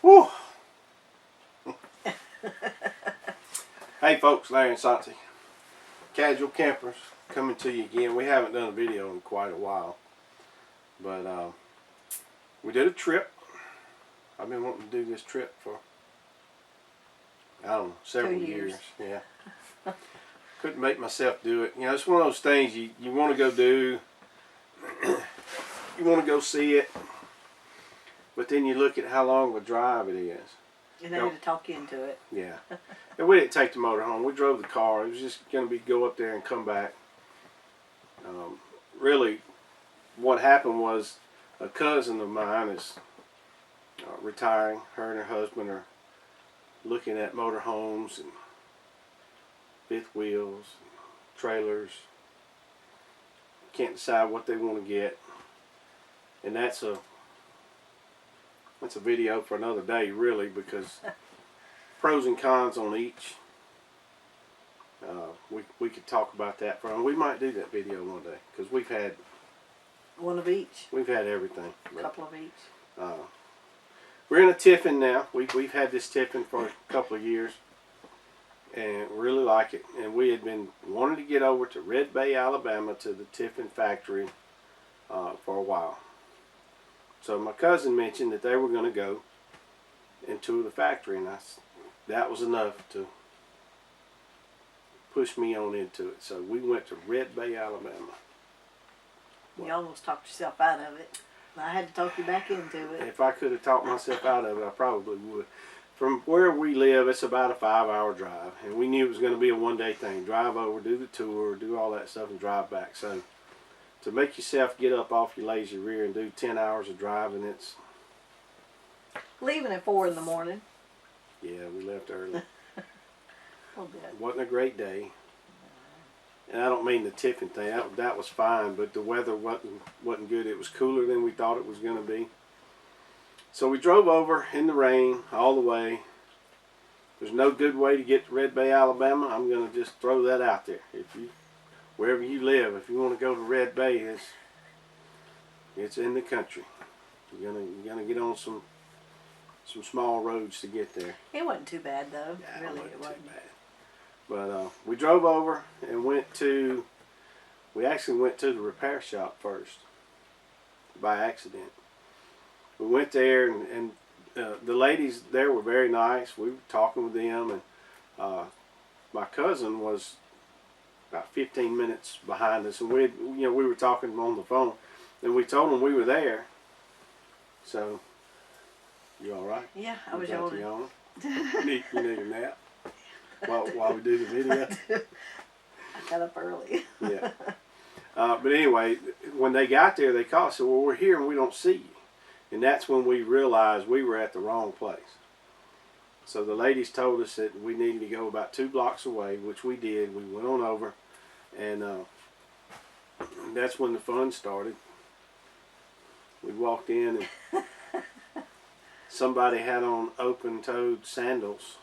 Whew. Hey folks, Larry and Santi. Casual Campers coming to you again. We haven't done a video in quite a while. But we did a trip. I've been wanting to do this trip for, I don't know, several years. Yeah. Couldn't make myself do it. You know, it's one of those things you want to go do. You want to go see it. But then you look at how long of a drive it is. And they had to talk you into it. Yeah. And we didn't take the motor home. We drove the car. It was just going to be go up there and come back. Really, what happened was a cousin of mine is retiring. Her and her husband are looking at motor homes and fifth wheels, and trailers. Can't decide what they want to get. And that's a video for another day, really, because pros and cons on each. We could talk about that for. We might do that video one day because we've had one of each. We've had everything. A couple of each. We're in a Tiffin now. We've had this Tiffin for a couple of years, and really like it. And we had been wanting to get over to Red Bay, Alabama, to the Tiffin Factory for a while. So my cousin mentioned that they were going to go and tour the factory, and that was enough to push me on into it. So we went to Red Bay, Alabama. You almost talked yourself out of it. I had to talk you back into it. If I could have talked myself out of it, I probably would. From where we live, it's about a 5-hour drive, and we knew it was going to be a one-day thing. Drive over, do the tour, do all that stuff, and drive back. So to make yourself get up off your lazy rear and do 10 hours of driving, it's... Leaving at 4 in the morning. Yeah, we left early. It wasn't a great day. And I don't mean the Tiffin thing. That was fine, but the weather wasn't good. It was cooler than we thought it was going to be. So we drove over in the rain all the way. There's no good way to get to Red Bay, Alabama. I'm going to just throw that out there. Wherever you live, if you want to go to Red Bay, it's in the country. You're gonna get on some small roads to get there. It wasn't too bad though. Yeah, really, it wasn't too bad. But we drove over and we actually went to the repair shop first by accident. We went there and the ladies there were very nice. We were talking with them, and my cousin was about 15 minutes behind us, and we were talking on the phone, and we told them we were there. So, you all right? Yeah, I was yawning. You need a nap while we do the video. I got up early. Yeah. But anyway, when they got there, they called and said, "Well, we're here and we don't see you." And that's when we realized we were at the wrong place. So the ladies told us that we needed to go about 2 blocks away, which we did. We went on over, and that's when the fun started. We walked in, and somebody had on open-toed sandals.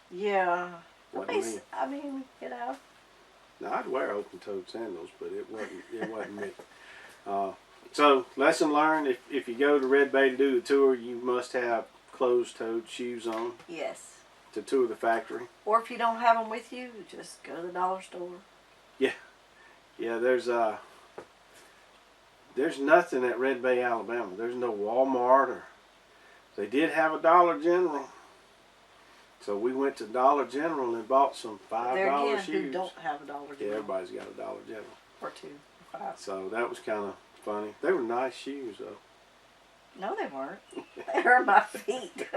Yeah. Wasn't me. I mean, you know. Now, I'd wear open-toed sandals, but it wasn't me. So, lesson learned, if you go to Red Bay to do the tour, you must have closed-toed shoes on. Yes. To tour the factory. Or if you don't have them with you, just go to the dollar store. Yeah. Yeah, there's nothing at Red Bay, Alabama. There's no Walmart, or they did have a Dollar General. So we went to Dollar General and bought some $5 shoes. Who don't have a Dollar General? Yeah, everybody's got a Dollar General. Or 2, or 5. So that was kind of funny. They were nice shoes, though. No, they weren't. They hurt my feet.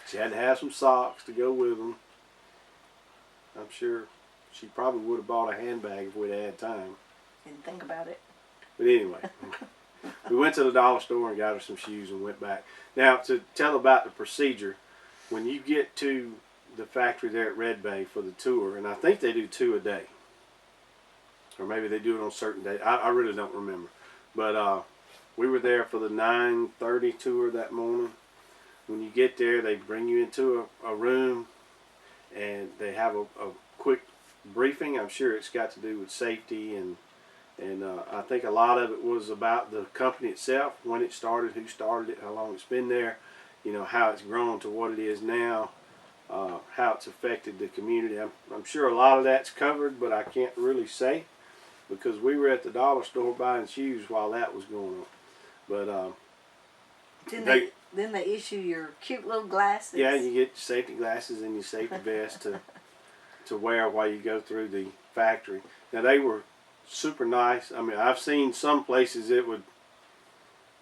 She had to have some socks to go with them. I'm sure she probably would have bought a handbag if we'd had time. Didn't think about it. But anyway, we went to the dollar store and got her some shoes and went back. Now, to tell about the procedure, when you get to the factory there at Red Bay for the tour, and I think they do 2 a day, or maybe they do it on certain days. I really don't remember. But we were there for the 9:30 tour that morning. When you get there, they bring you into a room, and they have a quick briefing. I'm sure it's got to do with safety and And I think a lot of it was about the company itself, when it started, who started it, how long it's been there, you know, how it's grown to what it is now, how it's affected the community. I'm sure a lot of that's covered, but I can't really say, because we were at the dollar store buying shoes while that was going on. But then they issue your cute little glasses. yeah, you get safety glasses and your safety vest to wear while you go through the factory. Now, they were super nice. I mean, I've seen some places it would,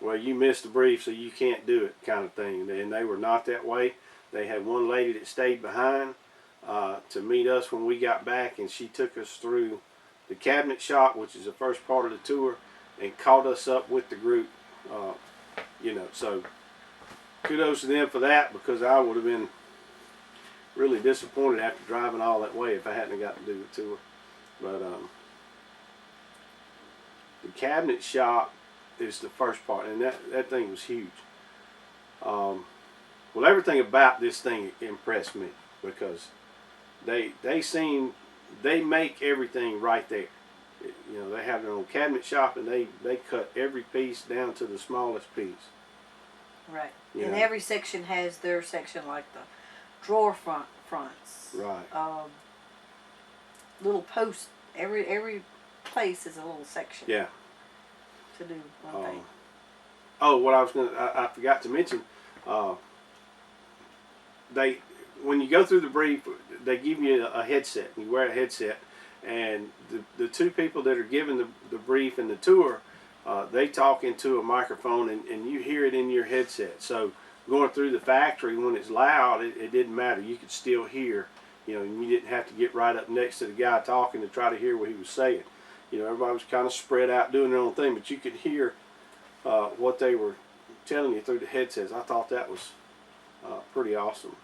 well, you missed the brief, so you can't do it kind of thing. And they were not that way. They had one lady that stayed behind to meet us when we got back, and she took us through the cabinet shop, which is the first part of the tour, and caught us up with the group. You know, so kudos to them for that, because I would have been really disappointed after driving all that way if I hadn't got to do the tour. But the cabinet shop is the first part, and that thing was huge. Well, everything about this thing impressed me, because they make everything right there. You know, they have their own cabinet shop, and they cut every piece down to the smallest piece. Right. You and know? every section has their section, like the drawer fronts. Right. Little post. Every place is a little section. Yeah. To do one thing. Oh, what I forgot to mention. When you go through the brief, they give you a headset. You wear a headset, and the two people that are giving the brief and the tour, they talk into a microphone, and you hear it in your headset. So going through the factory, when it's loud, it didn't matter. You could still hear, you know, and you didn't have to get right up next to the guy talking to try to hear what he was saying. You know, everybody was kind of spread out doing their own thing, but you could hear what they were telling you through the headsets. I thought that was pretty awesome.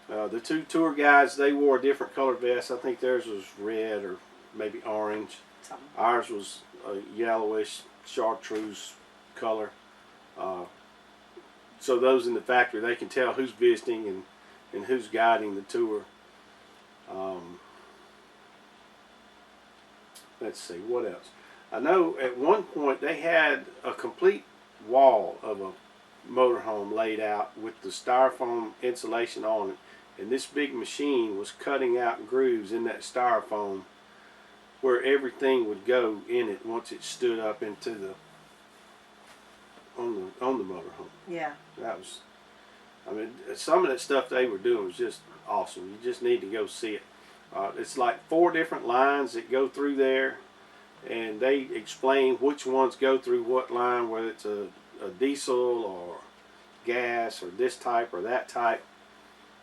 The two tour guides, they wore different colored vests. I think theirs was red or maybe orange. Something. Ours was a yellowish chartreuse color. So those in the factory, they can tell who's visiting and who's guiding the tour. Let's see, what else? I know at one point they had a complete wall of a motorhome laid out with the styrofoam insulation on it, and this big machine was cutting out grooves in that styrofoam where everything would go in it once it stood up into the on the motorhome. Yeah. That was, I mean, some of that stuff they were doing was just awesome. You just need to go see it. It's like 4 different lines that go through there, and they explain which ones go through what line, whether it's a diesel or gas or this type or that type.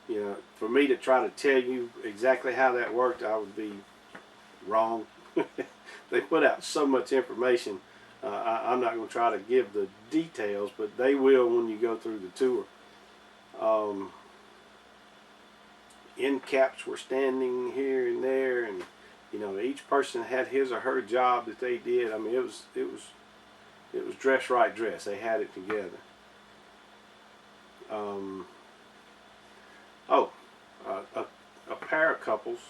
You know, for me to try to tell you exactly how that worked, I would be wrong. They put out so much information. I'm not going to try to give the details, but they will when you go through the tour. End caps were standing here and there, and you know, each person had his or her job that they did. I mean, it was dress right dress. They had it together. A pair of couples,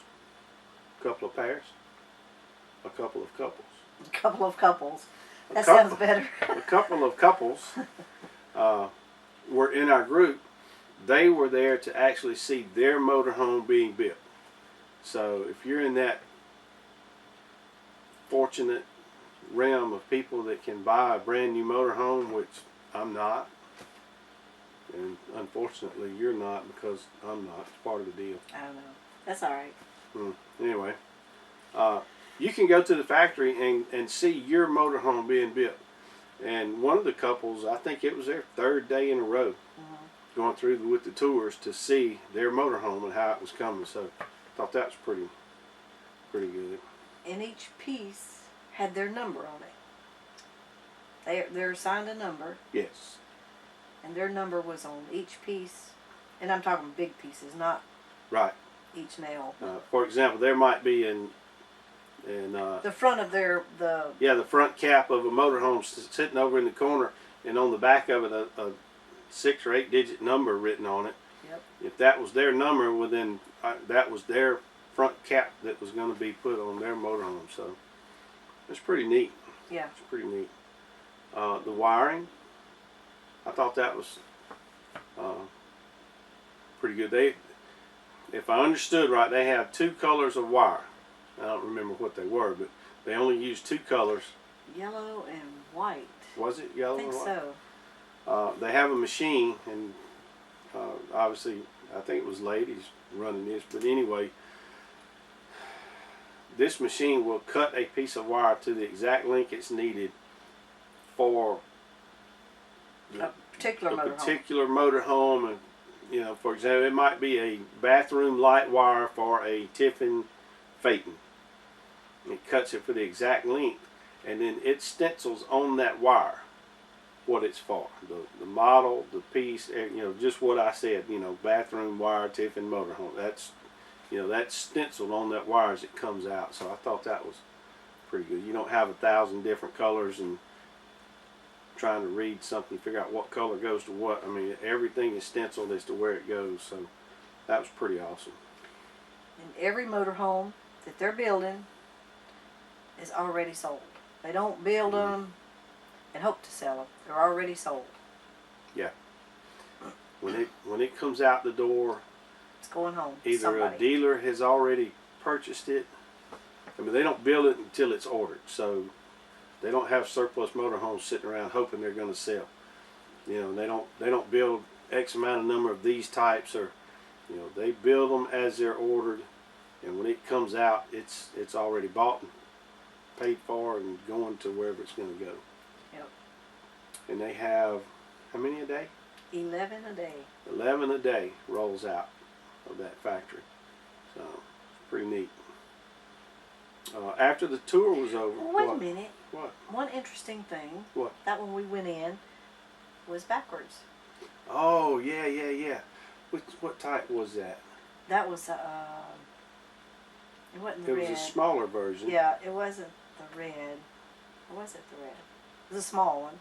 a couple of pairs, a couple of couples. A couple of couples. That sounds better. A couple of couples were in our group. They were there to actually see their motorhome being built. So if you're in that fortunate realm of people that can buy a brand new motorhome, which I'm not, and unfortunately you're not, because I'm not. It's part of the deal. I don't know. That's all right. Anyway, you can go to the factory and see your motorhome being built. And one of the couples, I think it was their 3rd day in a row, going through with the tours to see their motorhome and how it was coming. So I thought that was pretty good. And each piece had their number on it. They're assigned a number. Yes. And their number was on each piece. And I'm talking big pieces, not right. Each nail. For example, there might be in the front of the front cap of a motorhome sitting over in the corner, and on the back of it a 6 or 8 digit number written on it. Yep. If that was their number, well then that was their front cap that was going to be put on their motorhome. So It's pretty neat. Yeah. It's pretty neat. The wiring, I thought that was pretty good. If I understood right, they have 2 colors of wire. I don't remember what they were, but they only used 2 colors. Yellow and white. Was it yellow I think and white? so. They have a machine, and obviously, I think it was ladies running this, but anyway, this machine will cut a piece of wire to the exact length it's needed for A particular motorhome. And you know, for example, it might be a bathroom light wire for a Tiffin Factory. It cuts it for the exact length, and then it stencils on that wire what it's for. The model, the piece, you know, just what I said, you know, bathroom wire, Tiffin motorhome. That's, you know, that's stenciled on that wire as it comes out. So I thought that was pretty good. You don't have 1,000 different colors and trying to read something, figure out what color goes to what. I mean, everything is stenciled as to where it goes. So that was pretty awesome. And every motorhome that they're building is already sold. They don't build them and hope to sell them. They're already sold. Yeah. When it comes out the door, it's going home. Either Somebody. a dealer has already purchased it. I mean, they don't build it until it's ordered, so they don't have surplus motorhomes sitting around hoping they're going to sell. You know, they don't build X amount of number of these types, or you know, they build them as they're ordered, and when it comes out, it's already bought and paid for and going to wherever it's going to go. Yep. And they have how many a day? 11 a day. 11 a day rolls out of that factory. So it's pretty neat. After the tour was over, Wait a minute. What? One interesting thing. What? That when we went in was backwards. Oh yeah. What type was that? That was it wasn't the It red. was a smaller version. Yeah, it wasn't the red. Or was it the red? It was a small one.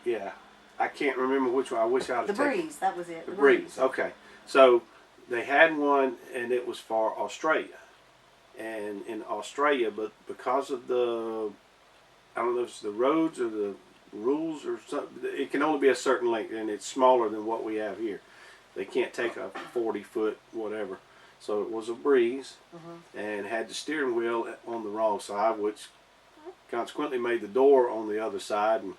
Yeah, I can't remember which one. I wish I had The Breeze. That was it. The Breeze. Okay, so they had one, and it was for Australia. And in Australia, but because of the, I don't know if it's the roads or the rules or something, it can only be a certain length, and it's smaller than what we have here. They can't take a 40-foot whatever. So it was a Breeze, and had the steering wheel on the wrong side, which consequently made the door on the other side. And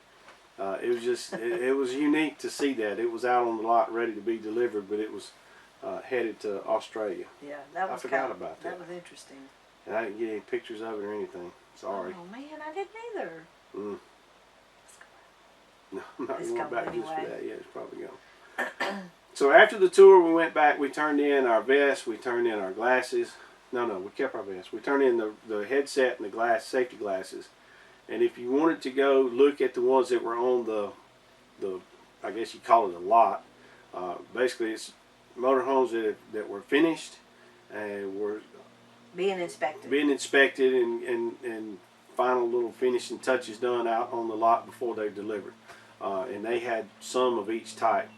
it was just, it was unique to see that. It was out on the lot ready to be delivered, but it was headed to Australia. Yeah, that was I forgot about that. That was interesting. And I didn't get any pictures of it or anything. Sorry. Oh man, I didn't either. No, I'm not It's going coming back just for anyway. that. Yeah, it's probably gone. So after the tour, we went back. We turned in our vests. We turned in our glasses. No, we kept our vests. We turned in the headset and the safety glasses. And if you wanted to go look at the ones that were on the I guess you call it a lot. Basically, it's motorhomes that were finished and were Being inspected. and final little finishing touches done out on the lot before they delivered. And they had some of each type.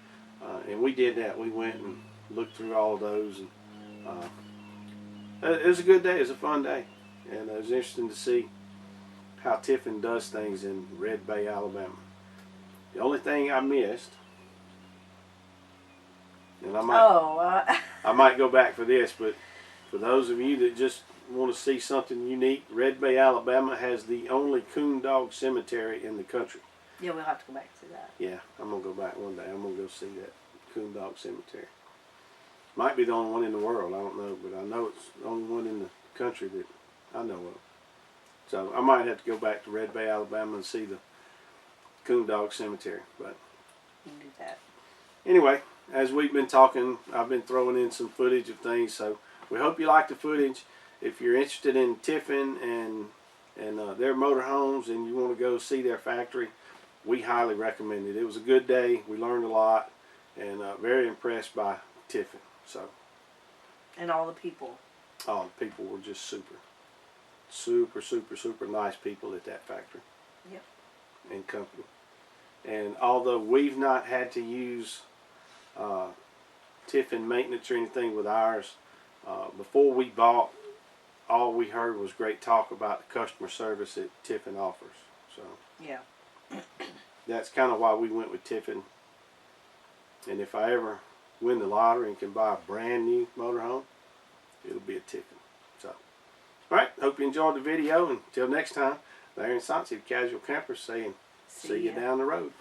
And we did that. We went and looked through all of those. And it was a good day. It was a fun day. And it was interesting to see how Tiffin does things in Red Bay, Alabama. The only thing I missed, and I might go back for this, but for those of you that just want to see something unique, Red Bay, Alabama has the only coon dog cemetery in the country. Yeah, we'll have to go back to that. Yeah, I'm going to go back one day. I'm going to go see that coon dog cemetery. Might be the only one in the world. I don't know, but I know it's the only one in the country that I know of. So I might have to go back to Red Bay, Alabama and see the coon dog cemetery. But You can do that. anyway, as we've been talking, I've been throwing in some footage of things. So we hope you like the footage. If you're interested in Tiffin and their motorhomes and you want to go see their factory, we highly recommend it. It was a good day. We learned a lot, and very impressed by Tiffin. So, And all the people. the people were just super nice people at that factory. Yep. And company. And although we've not had to use Tiffin maintenance or anything with ours, before we bought all we heard was great talk about the customer service that Tiffin offers. So Yeah. that's kind of why we went with Tiffin. And if I ever win the lottery and can buy a brand new motorhome, it'll be a Tiffin. So, all right. Hope you enjoyed the video. Until next time, Larry and Santi, Casual Campers, saying see you ya. down the road.